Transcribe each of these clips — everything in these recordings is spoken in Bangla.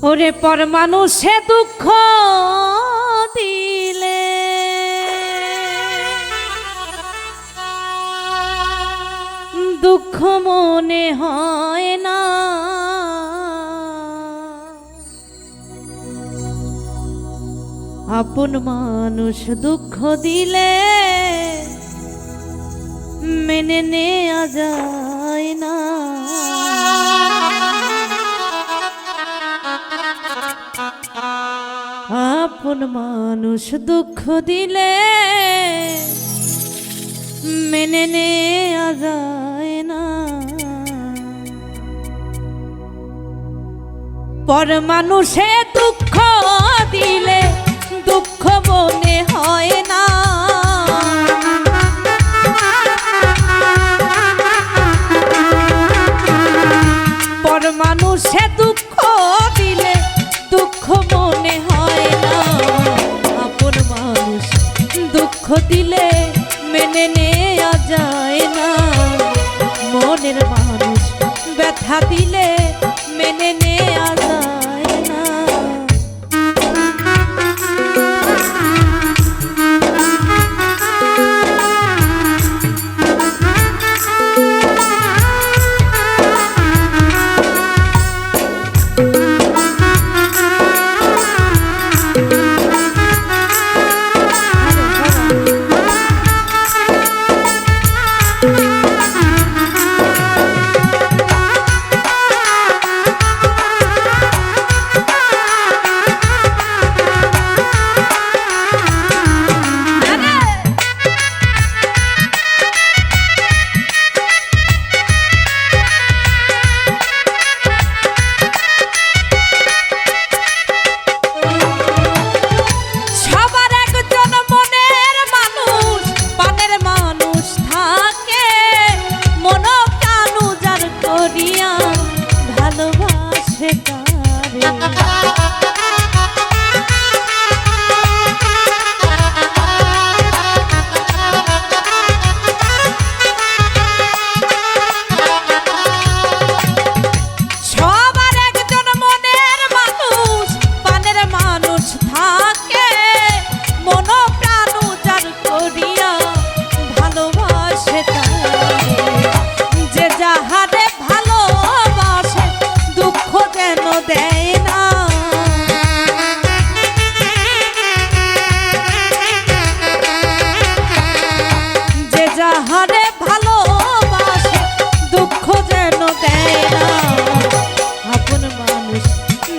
ওরে পর মানুষে দুঃখ দিলে দুঃখ মনে হয় না, আপন মানুষ দুঃখ দিলে মেনে নেওয়া যায় না। আপন মানুষ দুঃখ দিলে মেনে নেওয়া যায় না, পর মানুষে দুঃখ দিলে দুঃখ মনে হয় না, পর মানুষে দুঃখ দিলে দুঃখ মনে হয় না, আপন মানুষ দুঃখ দিলে মেনে নেওয়া যায় না, মনের মানুষ ব্যথা দিলে মেনে নেওয়া যায় না।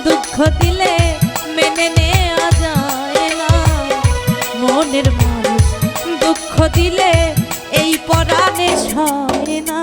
দুঃখ দিলে মেনে নেওয়া যায় না, মনের মানুষ দুঃখ দিলে এই পরাণে সয় না।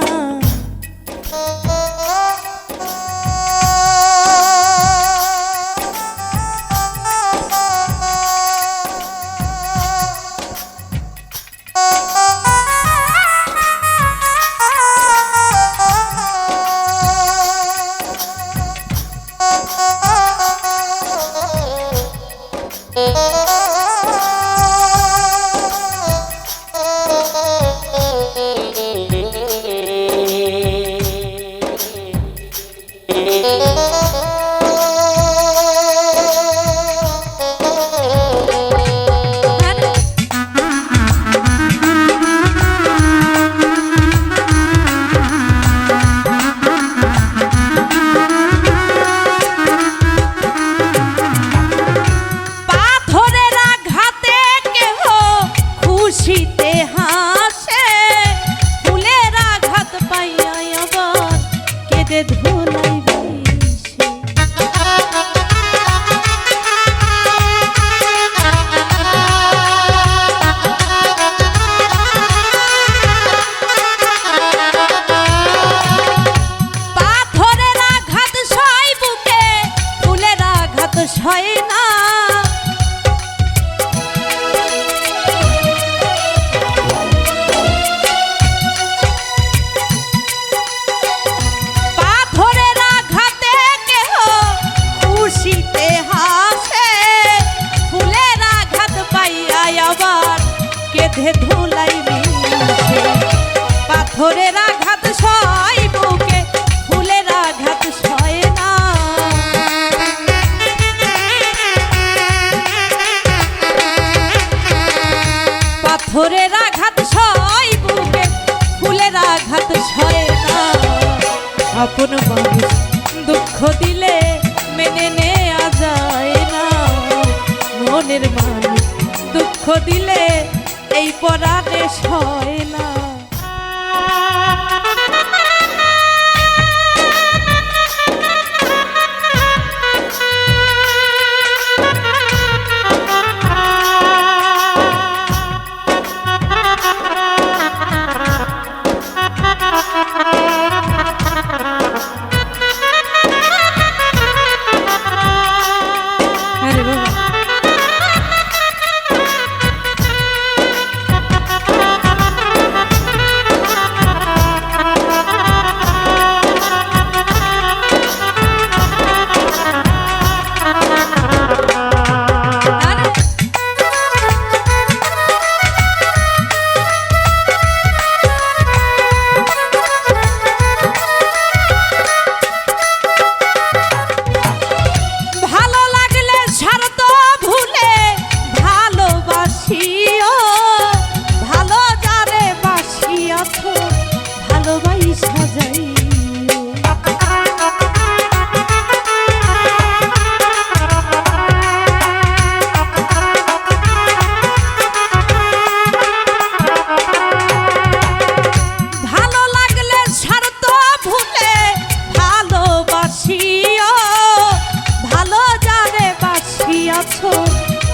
কাঁধে ধুলাই মিশে, পাথরের আঘাত সয় বুকে, ফুলের আঘাত সয় না। আপন মানুষ দুঃখ দিলে মেনে নেওয়া যায় না, মনের মানুষ দুঃখ দিলে এই পরাণে সয় না।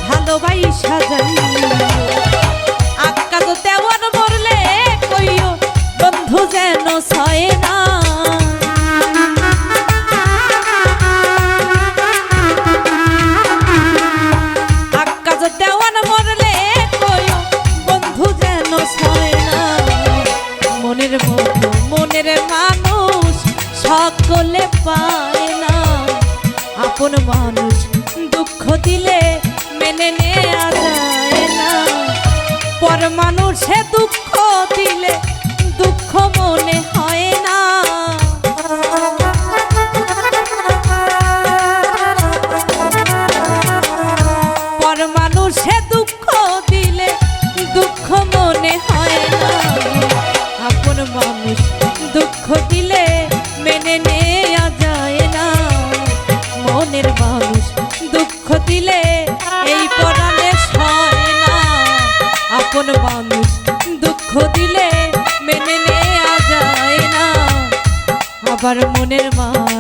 ভালোবাসা যাই আক্কা তো তেমন মরলে কইও বন্ধু যেন ছয় না, আক্কা তো তেমন মরলে কইও বন্ধু যেন ছয় না। মনের মতো মনের মানুষ সকলে পায় না, আপন মানুষ দুঃখ দিলে মেনে নেওয়া যায় না, পর মানুষে দুঃখ দিলে দুঃখ মনে হয় না। পর মানুষে দুঃখ দিলে দুঃখ মনে হয় না, আপন মানুষ দুঃখ দিলে মেনে নেওয়া যায় না, মনের মানুষ দুঃখ দিলে এই পরাণে সয় না, আপন মানুষ দুঃখ দিলে মেনে নেওয়া যায় না, আবার মনের মানুষ